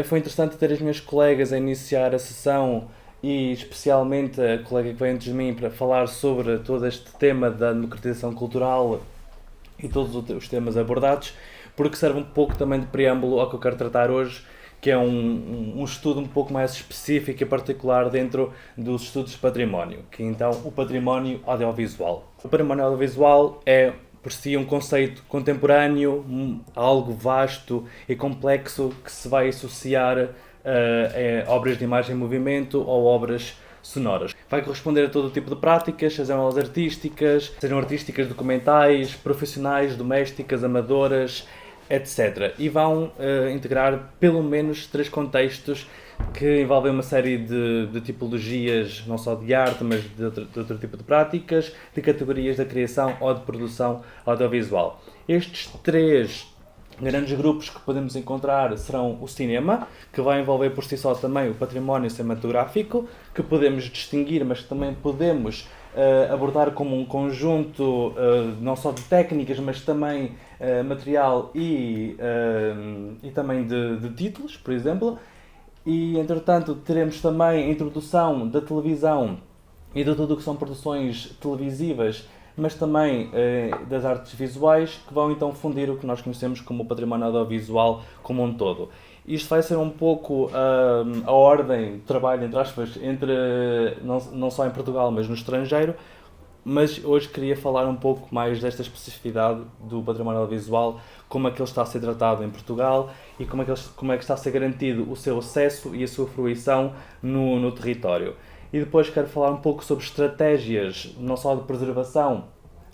Foi interessante ter as minhas colegas a iniciar a sessão e especialmente a colega que vem antes de mim para falar sobre todo este tema da democratização cultural e todos os temas abordados, porque serve um pouco também de preâmbulo ao que eu quero tratar hoje, que é um estudo um pouco mais específico e particular dentro dos estudos de património, que é então o património audiovisual. O património audiovisual é, por si, um conceito contemporâneo, algo vasto e complexo que se vai associar a obras de imagem em movimento ou obras sonoras. Vai corresponder a todo o tipo de práticas, sejam elas artísticas, documentais, profissionais, domésticas, amadoras, etc. E vão integrar pelo menos 3 contextos que envolvem uma série de tipologias, não só de arte, mas de outro tipo de práticas, de categorias da criação ou de produção audiovisual. Estes 3 grandes grupos que podemos encontrar serão o cinema, que vai envolver por si só também o património cinematográfico, que podemos distinguir, mas que também podemos abordar como um conjunto não só de técnicas, mas também material e também de títulos, por exemplo. E, entretanto, teremos também a introdução da televisão e de tudo o que são produções televisivas, mas também das artes visuais, que vão então fundir o que nós conhecemos como o património audiovisual como um todo. Isto vai ser um pouco a ordem de trabalho, entre aspas, não só em Portugal, mas no estrangeiro, mas hoje queria falar um pouco mais desta especificidade do património audiovisual, como é que ele está a ser tratado em Portugal e como é que está a ser garantido o seu acesso e a sua fruição no território. E depois quero falar um pouco sobre estratégias, não só de preservação,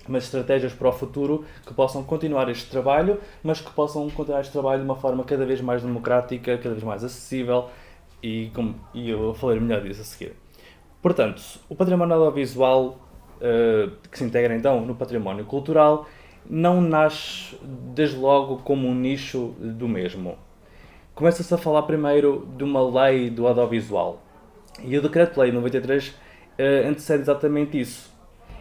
mas estratégias para o futuro que possam continuar este trabalho, mas que possam continuar este trabalho de uma forma cada vez mais democrática, cada vez mais acessível e eu falarei melhor disso a seguir. Portanto, o património audiovisual, que se integra então no património cultural, não nasce desde logo como um nicho do mesmo. Começa-se a falar primeiro de uma lei do audiovisual. E o Decreto-Lei 93 antecede exatamente isso,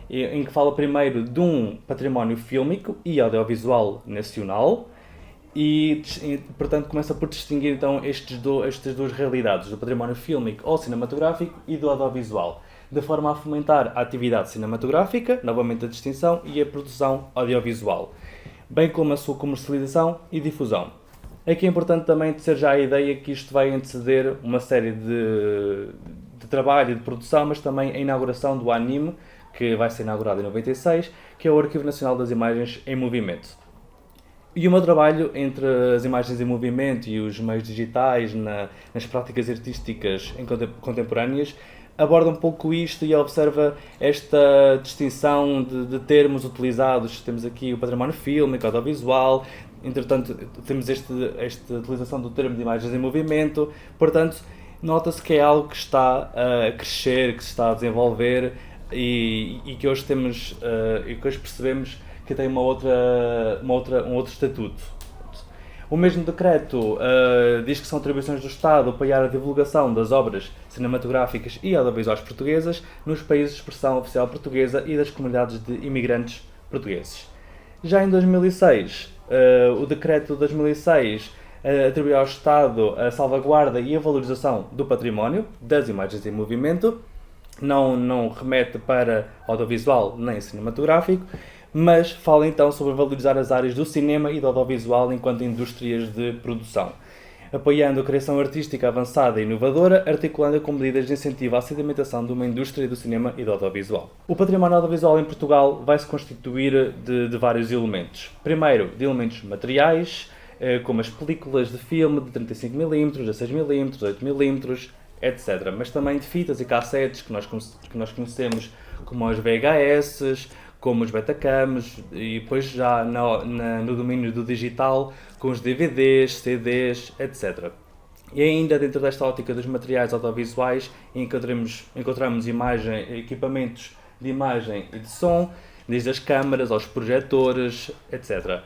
em que fala primeiro de um património fílmico e audiovisual nacional e, portanto, começa por distinguir então estas duas realidades, do património fílmico ou cinematográfico e do audiovisual, de forma a fomentar a atividade cinematográfica, novamente a distinção, e a produção audiovisual, bem como a sua comercialização e difusão. Aqui é importante também ter já a ideia que isto vai anteceder uma série de trabalho e de produção, mas também a inauguração do ANIME, que vai ser inaugurado em 96, que é o Arquivo Nacional das Imagens em Movimento. E o meu trabalho entre as imagens em movimento e os meios digitais nas práticas artísticas contemporâneas aborda um pouco isto e observa esta distinção de termos utilizados. Temos aqui o património fílmico, audiovisual, entretanto temos esta utilização do termo de imagens em movimento, portanto nota-se que é algo que está a crescer, que se está a desenvolver e que hoje percebemos que tem um outro estatuto. O mesmo decreto diz que são atribuições do Estado apoiar a divulgação das obras cinematográficas e audiovisuais portuguesas nos países de expressão oficial portuguesa e das comunidades de imigrantes portugueses. Já em 2006, o decreto de 2006 atribuiu ao Estado a salvaguarda e a valorização do património das imagens em movimento, não remete para audiovisual nem cinematográfico, mas fala então sobre valorizar as áreas do cinema e do audiovisual enquanto indústrias de produção, apoiando a criação artística avançada e inovadora, articulando com medidas de incentivo à sedimentação de uma indústria do cinema e do audiovisual. O património audiovisual em Portugal vai se constituir de vários elementos. Primeiro, de elementos materiais, como as películas de filme de 35mm, 16mm, 8mm, etc. Mas também de fitas e cassetes que nós conhecemos como as VHS, como os Betacams, e depois já no domínio do digital, com os DVDs, CDs, etc. E ainda dentro desta ótica dos materiais audiovisuais encontramos equipamentos de imagem e de som, desde as câmaras aos projetores, etc.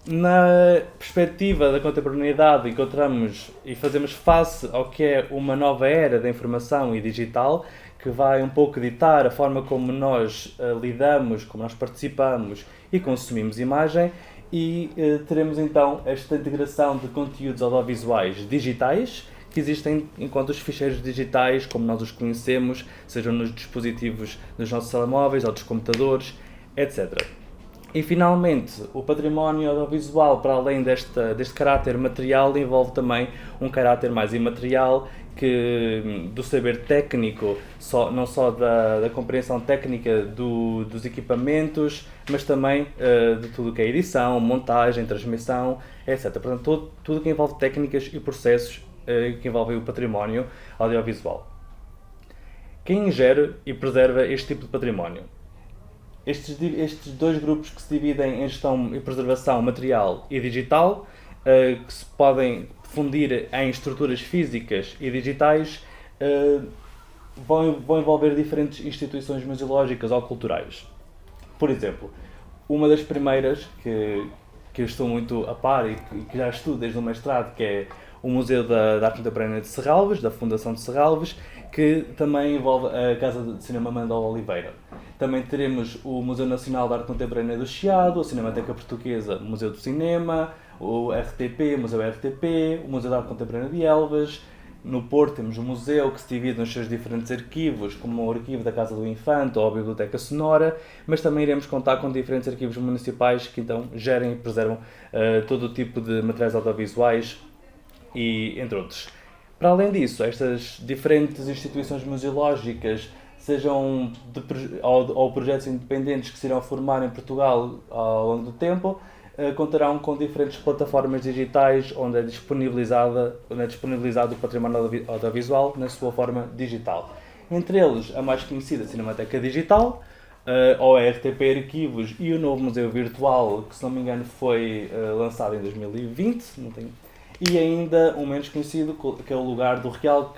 Na perspectiva da contemporaneidade encontramos e fazemos face ao que é uma nova era da informação e digital, que vai um pouco ditar a forma como nós lidamos, como nós participamos e consumimos imagem, e teremos então esta integração de conteúdos audiovisuais digitais que existem enquanto os ficheiros digitais, como nós os conhecemos, sejam nos dispositivos dos nossos telemóveis ou dos computadores, etc. E finalmente, o património audiovisual, para além deste caráter material, envolve também um caráter mais imaterial, do saber técnico, não só da compreensão técnica dos equipamentos, mas também de tudo o que é edição, montagem, transmissão, etc. Portanto, tudo que envolve técnicas e processos que envolvem o património audiovisual. Quem gera e preserva este tipo de património? Estes dois grupos que se dividem em gestão e preservação material e digital, que se podem fundir em estruturas físicas e digitais, vão envolver diferentes instituições museológicas ou culturais. Por exemplo, uma das primeiras que eu estou muito a par e que já estudo desde o mestrado, que é o Museu da Arte Contemporânea de Serralves, da Fundação de Serralves, que também envolve a Casa de Cinema Manuel Oliveira. Também teremos o Museu Nacional de Arte Contemporânea do Chiado, a Cinemateca Portuguesa, Museu do Cinema, o RTP, Museu RTP, o Museu de Arte Contemporânea de Elvas. No Porto temos um museu que se divide nos seus diferentes arquivos, como o arquivo da Casa do Infante ou a Biblioteca Sonora, mas também iremos contar com diferentes arquivos municipais que então gerem e preservam todo o tipo de materiais audiovisuais e entre outros. Para além disso, estas diferentes instituições museológicas, sejam ou projetos independentes que se irão formar em Portugal ao longo do tempo, contarão com diferentes plataformas digitais onde é disponibilizado o património audiovisual na sua forma digital. Entre eles, a mais conhecida Cinemateca Digital, ou a RTP Arquivos e o novo Museu Virtual, que se não me engano foi lançado em 2020, e ainda um menos conhecido, que é o Lugar do Real,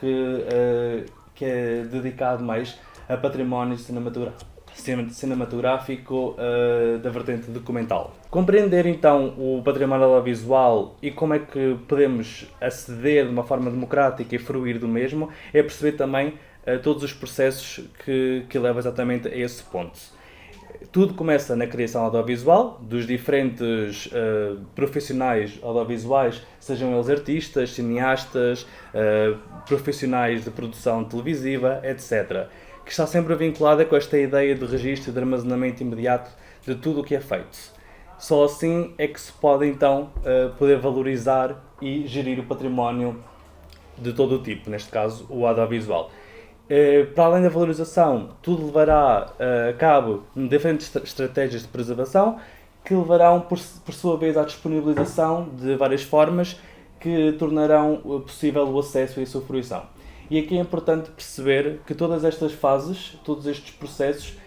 que é dedicado mais a património cinematográfico da vertente documental. Compreender então o património audiovisual e como é que podemos aceder de uma forma democrática e fruir do mesmo é perceber também todos os processos que levam exatamente a esse ponto. Tudo começa na criação audiovisual, dos diferentes profissionais audiovisuais, sejam eles artistas, cineastas, profissionais de produção televisiva, etc., que está sempre vinculada com esta ideia de registro e de armazenamento imediato de tudo o que é feito. Só assim é que se pode então poder valorizar e gerir o património de todo o tipo, neste caso o audiovisual. Para além da valorização, tudo levará a cabo diferentes estratégias de preservação que levarão, por sua vez, à disponibilização de várias formas que tornarão possível o acesso e a sua fruição. E aqui é importante perceber que todas estas fases, todos estes processos,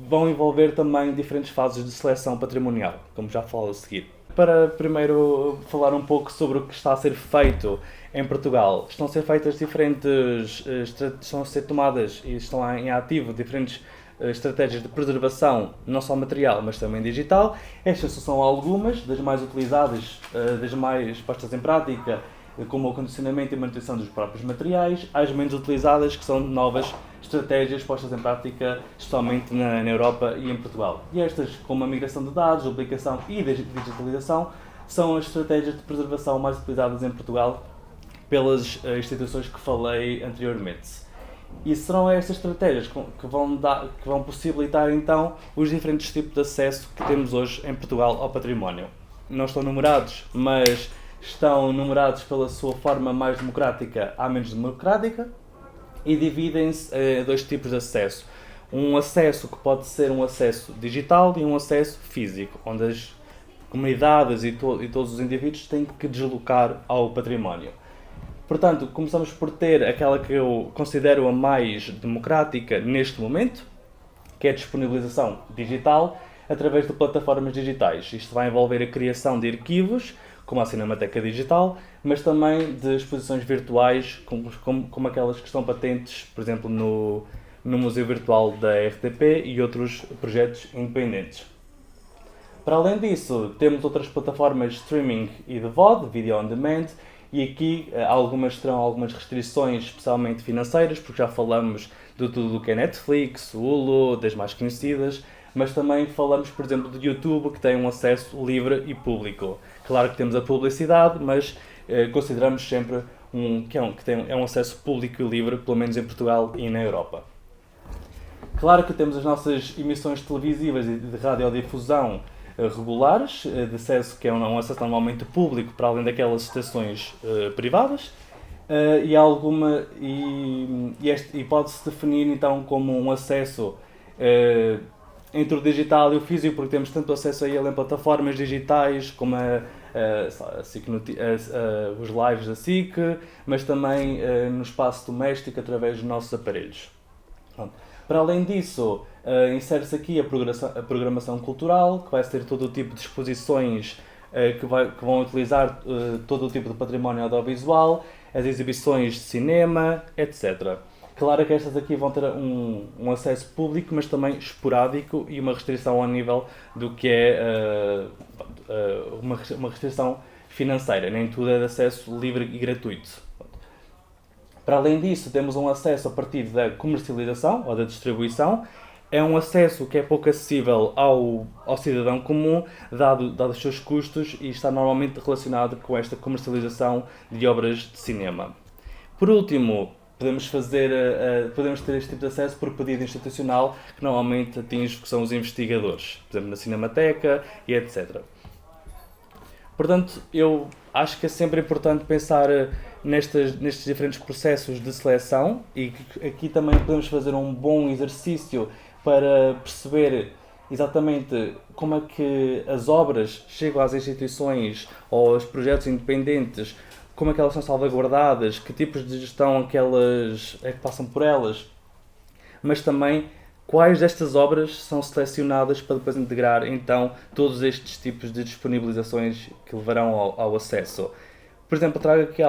vão envolver também diferentes fases de seleção patrimonial, como já falo a seguir. Para primeiro falar um pouco sobre o que está a ser feito em Portugal, estão a ser feitas estão a ser tomadas e estão em ativo diferentes estratégias de preservação, não só material, mas também digital. Estas são algumas das mais utilizadas, das mais postas em prática, como o condicionamento e manutenção dos próprios materiais, as menos utilizadas, que são novas estratégias postas em prática, especialmente na Europa e em Portugal. E estas, como a migração de dados, duplicação e digitalização, são as estratégias de preservação mais utilizadas em Portugal pelas instituições que falei anteriormente. E serão estas estratégias que vão possibilitar então os diferentes tipos de acesso que temos hoje em Portugal ao património. Não estão numerados, mas estão numerados pela sua forma mais democrática à menos democrática e dividem-se em dois tipos de acesso. Um acesso que pode ser um acesso digital e um acesso físico, onde as comunidades e todos os indivíduos têm que deslocar ao património. Portanto, começamos por ter aquela que eu considero a mais democrática neste momento, que é a disponibilização digital através de plataformas digitais. Isto vai envolver a criação de arquivos, como a Cinemateca Digital, mas também de exposições virtuais, como aquelas que estão patentes, por exemplo, no Museu Virtual da RTP e outros projetos independentes. Para além disso, temos outras plataformas de streaming e de VOD, Video On Demand, e aqui algumas terão algumas restrições, especialmente financeiras, porque já falamos de tudo o que é Netflix, Hulu, das mais conhecidas, mas também falamos, por exemplo, do YouTube, que tem um acesso livre e público. Claro que temos a publicidade, mas consideramos sempre é um acesso público e livre, pelo menos em Portugal e na Europa. Claro que temos as nossas emissões televisivas e de radiodifusão regulares, de acesso, que é um acesso normalmente público, para além daquelas estações privadas, e pode-se definir então como um acesso entre o digital e o físico, porque temos tanto acesso a ele em plataformas digitais como os lives da SIC, mas também no espaço doméstico através dos nossos aparelhos. Pronto. Para além disso, insere-se aqui a programação cultural, que vai ser todo o tipo de exposições que vão utilizar todo o tipo de património audiovisual, as exibições de cinema, etc. Claro que estas aqui vão ter um acesso público, mas também esporádico e uma restrição ao nível do que é uma restrição financeira. Nem tudo é de acesso livre e gratuito. Para além disso, temos um acesso a partir da comercialização ou da distribuição. É um acesso que é pouco acessível ao cidadão comum, dado os seus custos, e está normalmente relacionado com esta comercialização de obras de cinema. Por último, podemos ter este tipo de acesso por pedido institucional, que normalmente atinge que são os investigadores, por exemplo, na Cinemateca e etc. Portanto, eu acho que é sempre importante pensar nestes diferentes processos de seleção, e que aqui também podemos fazer um bom exercício para perceber exatamente como é que as obras chegam às instituições ou aos projetos independentes, como é que elas são salvaguardadas, que tipos de gestão aquelas é que passam por elas, mas também quais destas obras são selecionadas para depois integrar então todos estes tipos de disponibilizações que levarão ao acesso. Por exemplo, trago aqui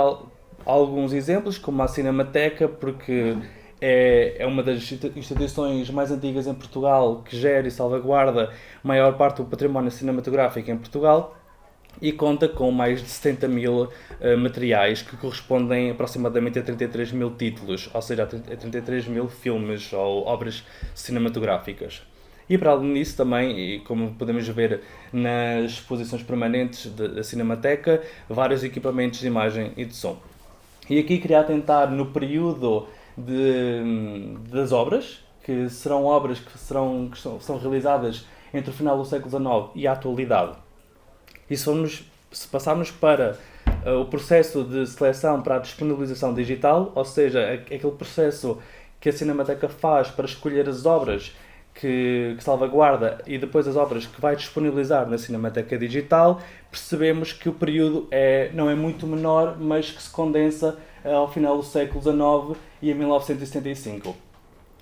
alguns exemplos, como a Cinemateca, porque é uma das instituições mais antigas em Portugal, que gera e salvaguarda a maior parte do património cinematográfico em Portugal, e conta com mais de 70 mil materiais, que correspondem aproximadamente a 33 mil títulos, ou seja, a 33 mil filmes ou obras cinematográficas. E para além disso também, e como podemos ver nas exposições permanentes da Cinemateca, vários equipamentos de imagem e de som. E aqui queria atentar no período das obras, que serão obras que são realizadas entre o final do século XIX e a atualidade. E se passarmos para o processo de seleção para a disponibilização digital, ou seja, aquele processo que a Cinemateca faz para escolher as obras que salvaguarda e depois as obras que vai disponibilizar na Cinemateca Digital, percebemos que o período não é muito menor, mas que se condensa ao final do século XIX e a 1975.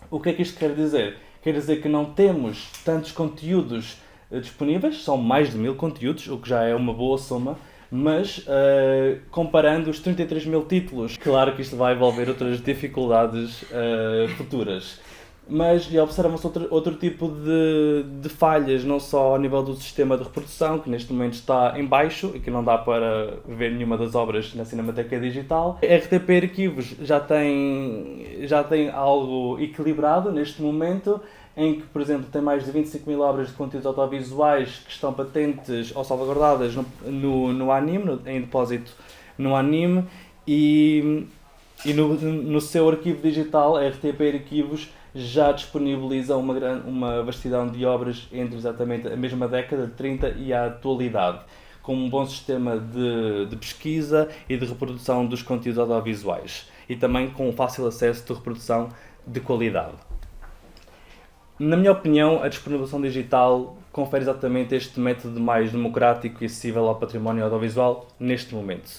O que é que isto quer dizer? Quer dizer que não temos tantos conteúdos disponíveis, são mais de 1000 conteúdos, o que já é uma boa soma, mas comparando os 33 mil títulos, claro que isto vai envolver outras dificuldades futuras. Mas observam-se outro tipo de falhas, não só ao nível do sistema de reprodução, que neste momento está em baixo e que não dá para ver nenhuma das obras na Cinemateca Digital. A RTP Arquivos já tem algo equilibrado neste momento, em que, por exemplo, tem mais de 25 mil obras de conteúdos audiovisuais que estão patentes ou salvaguardadas no Anime, em depósito no Anime, e no seu arquivo digital, a RTP Arquivos já disponibiliza uma vastidão de obras entre exatamente a mesma década de 30 e a atualidade, com um bom sistema de pesquisa e de reprodução dos conteúdos audiovisuais, e também com um fácil acesso de reprodução de qualidade. Na minha opinião, a disponibilização digital confere exatamente este método mais democrático e acessível ao património audiovisual neste momento.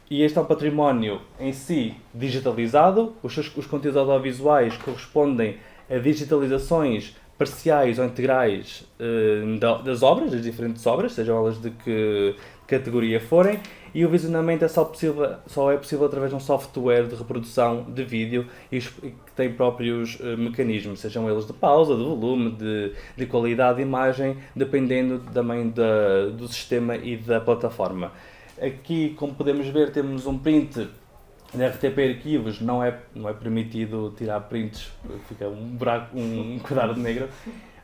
E este é um património em si digitalizado, os conteúdos audiovisuais correspondem a digitalizações parciais ou integrais das obras, das diferentes obras, sejam elas de que categoria forem, e o visionamento só é possível através de um software de reprodução de vídeo e que tem próprios mecanismos, sejam eles de pausa, de volume, de qualidade de imagem, dependendo também do sistema e da plataforma. Aqui, como podemos ver, temos um print da RTP Arquivos, não é permitido tirar prints, fica um quadrado negro,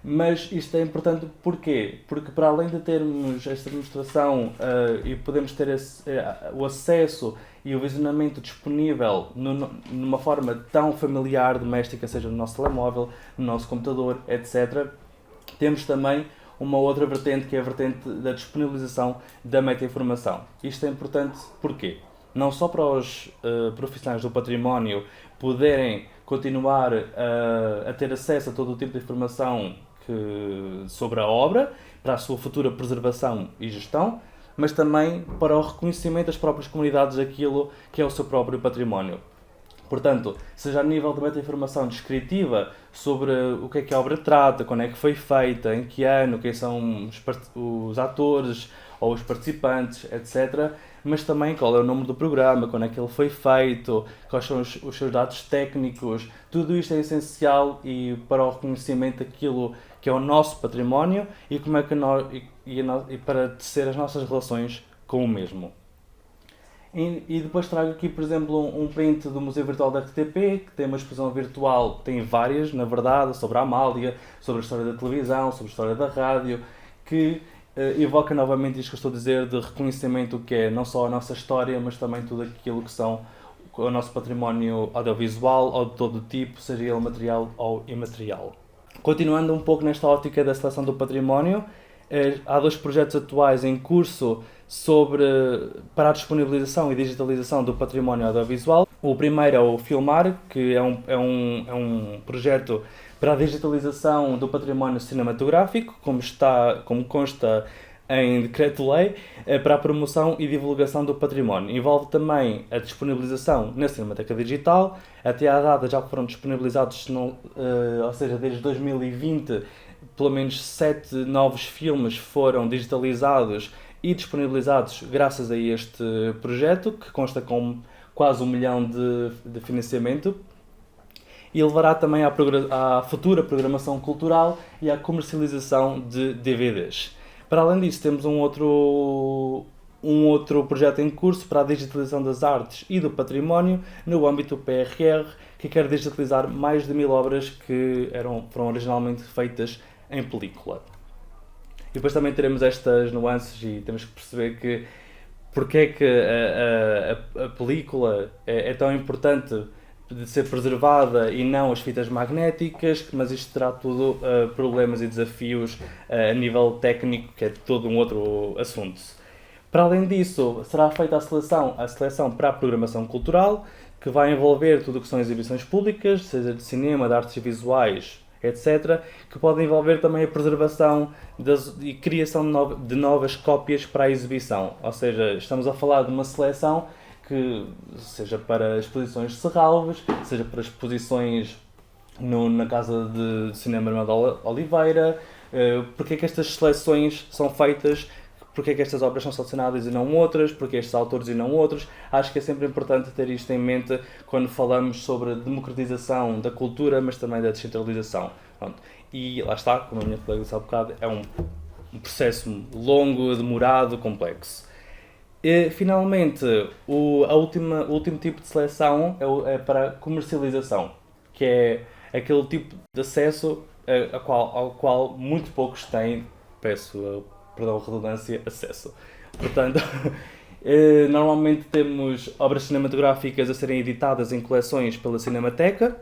Mas isto é importante porquê? Porque para além de termos esta demonstração e podemos ter o acesso e o visionamento disponível numa forma tão familiar, doméstica, seja no nosso telemóvel, no nosso computador, etc., temos também uma outra vertente, que é a vertente da disponibilização da meta-informação. Isto é importante porquê? Não só para os profissionais do património poderem continuar a ter acesso a todo o tipo de informação sobre a obra, para a sua futura preservação e gestão, mas também para o reconhecimento das próprias comunidades daquilo que é o seu próprio património. Portanto, seja a nível de meta-informação descritiva sobre o que a obra trata, quando é que foi feita, em que ano, quem são os atores ou os participantes, etc. Mas também qual é o nome do programa, quando é que ele foi feito, quais são os seus dados técnicos. Tudo isto é essencial e para o reconhecimento daquilo que é o nosso património e como é que nós, e para tecer as nossas relações com o mesmo. E depois trago aqui, por exemplo, um print do Museu Virtual da RTP, que tem uma exposição virtual, tem várias, na verdade, sobre a Amália, sobre a história da televisão, sobre a história da rádio, que evoca novamente isto que eu estou a dizer, de reconhecimento que é não só a nossa história, mas também tudo aquilo que são o nosso património audiovisual, ou de todo tipo, seja ele material ou imaterial. Continuando um pouco nesta ótica da seleção do património, há 2 projetos atuais em curso para a disponibilização e digitalização do património audiovisual. O primeiro é o Filmar, que é um projeto para a digitalização do património cinematográfico, como consta em decreto-lei, para a promoção e divulgação do património. Envolve também a disponibilização na Cinemateca Digital. Até à data já foram disponibilizados, ou seja, desde 2020, pelo menos 7 novos filmes foram digitalizados e disponibilizados graças a este projeto, que consta com quase 1 milhão de financiamento, e levará também à futura programação cultural e à comercialização de DVDs. Para além disso, temos um outro projeto em curso para a digitalização das artes e do património no âmbito do PRR, que quer digitalizar mais de 1000 obras que foram originalmente feitas em película. E depois também teremos estas nuances e temos que perceber que porque é que a película é tão importante de ser preservada e não as fitas magnéticas, mas isto terá tudo problemas e desafios a nível técnico, que é todo um outro assunto. Para além disso, será feita a seleção para a programação cultural, que vai envolver tudo o que são exibições públicas, seja de cinema, de artes visuais, etc., que podem envolver também a preservação e criação de novas cópias para a exibição. Ou seja, estamos a falar de uma seleção que seja para exposições de Serralves, seja para exposições na Casa de Cinema Armando Oliveira. Porque é que estas seleções são feitas? Porque é que estas obras são selecionadas e não outras? Porque estes autores e não outros? Acho que é sempre importante ter isto em mente quando falamos sobre a democratização da cultura, mas também da descentralização. Pronto. E lá está, como a minha colega disse há bocado, é um processo longo, demorado, complexo. E, finalmente, o último tipo de seleção é para a comercialização, que é aquele tipo de acesso ao qual muito poucos têm, perdão a redundância, acesso. Portanto, normalmente temos obras cinematográficas a serem editadas em coleções pela Cinemateca,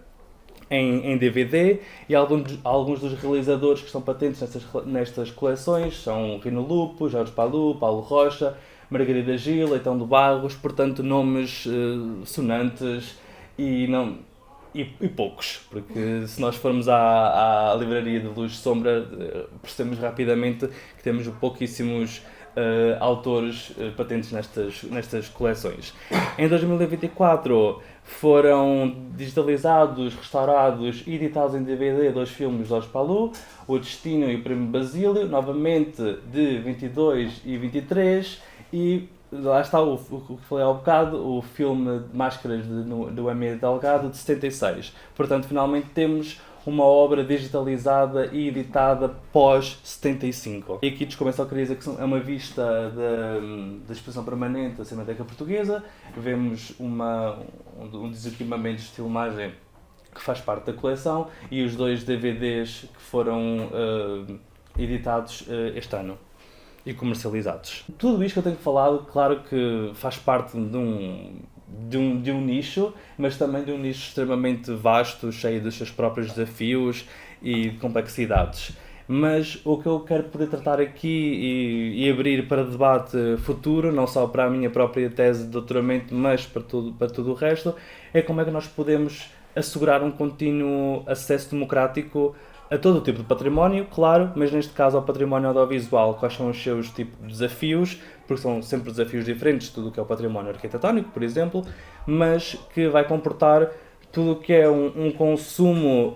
em DVD, e alguns dos realizadores que estão patentes nestas coleções são Rino Lupo, Jorge Palou, Paulo Rocha, Margarida Gil, Leitão de Barros, portanto nomes sonantes e poucos, porque se nós formos à livraria de Luz e Sombra, percebemos rapidamente que temos pouquíssimos autores patentes nestas coleções. Em 2024 foram digitalizados, restaurados e editados em DVD 2 filmes de Jorge Palou, O Destino e o Primo Basílio, novamente de 22 e 23, e lá está o que falei há bocado, o filme de Máscaras do M. Delgado de 76. Portanto, finalmente temos uma obra digitalizada e editada pós-75. E aqui só queria dizer que é uma vista da exposição permanente da Cinemateca Portuguesa. Vemos um dos equipamentos de filmagem que faz parte da coleção, e os 2 DVDs que foram editados este ano e comercializados. Tudo isto que eu tenho falado, claro que faz parte de um nicho, mas também de um nicho extremamente vasto, cheio dos seus próprios desafios e complexidades. Mas o que eu quero poder tratar aqui e abrir para debate futuro, não só para a minha própria tese de doutoramento, mas para tudo o resto, é como é que nós podemos assegurar um contínuo acesso democrático a todo o tipo de património, claro, mas neste caso ao património audiovisual. Quais são os seus tipos de desafios, porque são sempre desafios diferentes, tudo o que é o património arquitetónico, por exemplo, mas que vai comportar tudo o que é um consumo,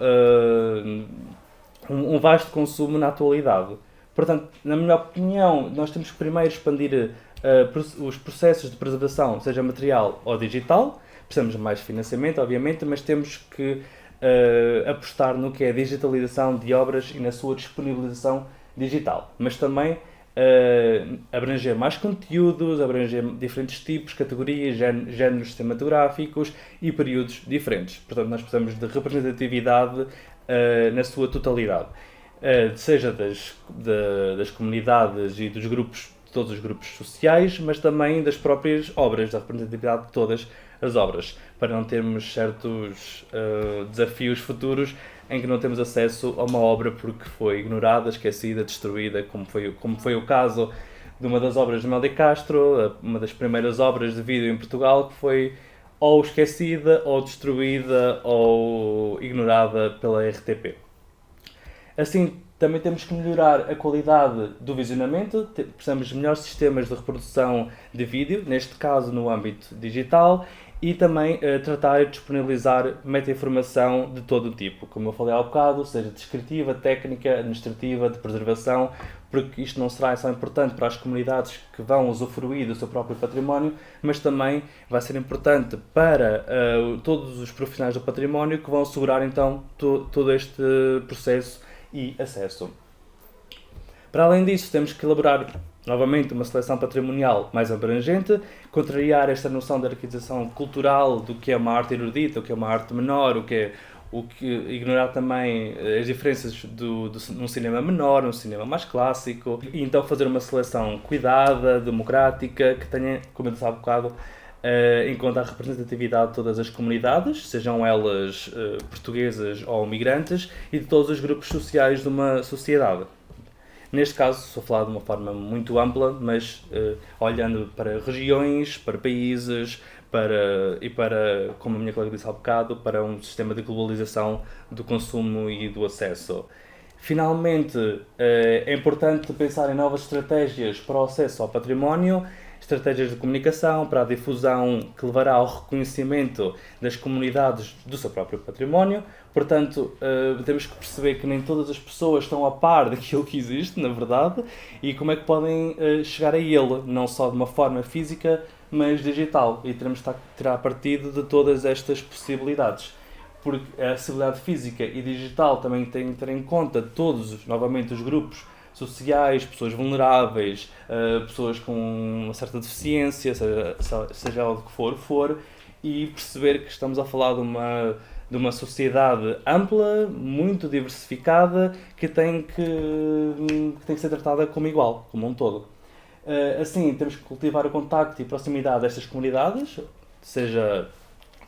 um vasto consumo na atualidade. Portanto, na minha opinião, nós temos que primeiro expandir os processos de preservação, seja material ou digital. Precisamos de mais financiamento, obviamente, mas temos que apostar no que é a digitalização de obras e na sua disponibilização digital. Mas também abranger mais conteúdos, abranger diferentes tipos, categorias, géneros cinematográficos e períodos diferentes. Portanto, nós precisamos de representatividade na sua totalidade. Seja das comunidades e dos grupos, de todos os grupos sociais, mas também das próprias obras, da representatividade de todas as obras, para não termos certos desafios futuros em que não temos acesso a uma obra porque foi ignorada, esquecida, destruída, como foi o caso de uma das obras de Mel de Castro, uma das primeiras obras de vídeo em Portugal, que foi ou esquecida, ou destruída, ou ignorada pela RTP. Assim, também temos que melhorar a qualidade do visionamento, precisamos de melhores sistemas de reprodução de vídeo, neste caso no âmbito digital, e também tratar e disponibilizar meta-informação de todo o tipo, como eu falei há bocado, seja descritiva, técnica, administrativa, de preservação, porque isto não será só importante para as comunidades que vão usufruir do seu próprio património, mas também vai ser importante para todos os profissionais do património que vão assegurar então todo este processo e acesso. Para além disso, temos que elaborar novamente uma seleção patrimonial mais abrangente, contrariar esta noção de arquitetura cultural do que é uma arte erudita, o que é uma arte menor, ignorar também as diferenças num cinema menor, num cinema mais clássico, e então fazer uma seleção cuidada, democrática, que tenha, como eu disse há bocado, em conta a representatividade de todas as comunidades, sejam elas portuguesas ou migrantes, e de todos os grupos sociais de uma sociedade. Neste caso, estou a falar de uma forma muito ampla, mas olhando para regiões, para países, para, como a minha colega disse há bocado, para um sistema de globalização do consumo e do acesso. Finalmente, é importante pensar em novas estratégias para o acesso ao património, estratégias de comunicação para a difusão que levará ao reconhecimento das comunidades do seu próprio património. Portanto, temos que perceber que nem todas as pessoas estão a par daquilo que existe, na verdade, e como é que podem chegar a ele, não só de uma forma física, mas digital. E teremos que tirar partido de todas estas possibilidades. Porque a acessibilidade física e digital também tem que ter em conta novamente, os grupos sociais, pessoas vulneráveis, pessoas com uma certa deficiência, seja o que for, e perceber que estamos a falar de uma sociedade ampla, muito diversificada, que tem que ser tratada como igual, como um todo. Assim, temos que cultivar o contacto e proximidade destas comunidades, seja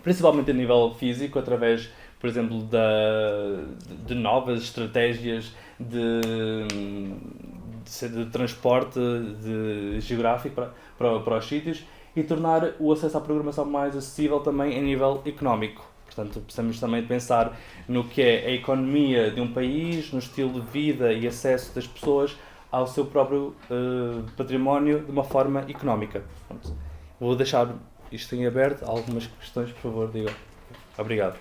principalmente a nível físico, através, por exemplo, de novas estratégias de transporte geográfico para os sítios, e tornar o acesso à programação mais acessível também a nível económico. Portanto, precisamos também de pensar no que é a economia de um país, no estilo de vida e acesso das pessoas ao seu próprio património de uma forma económica. Pronto. Vou deixar isto em aberto. Algumas questões, por favor, digam. Obrigado.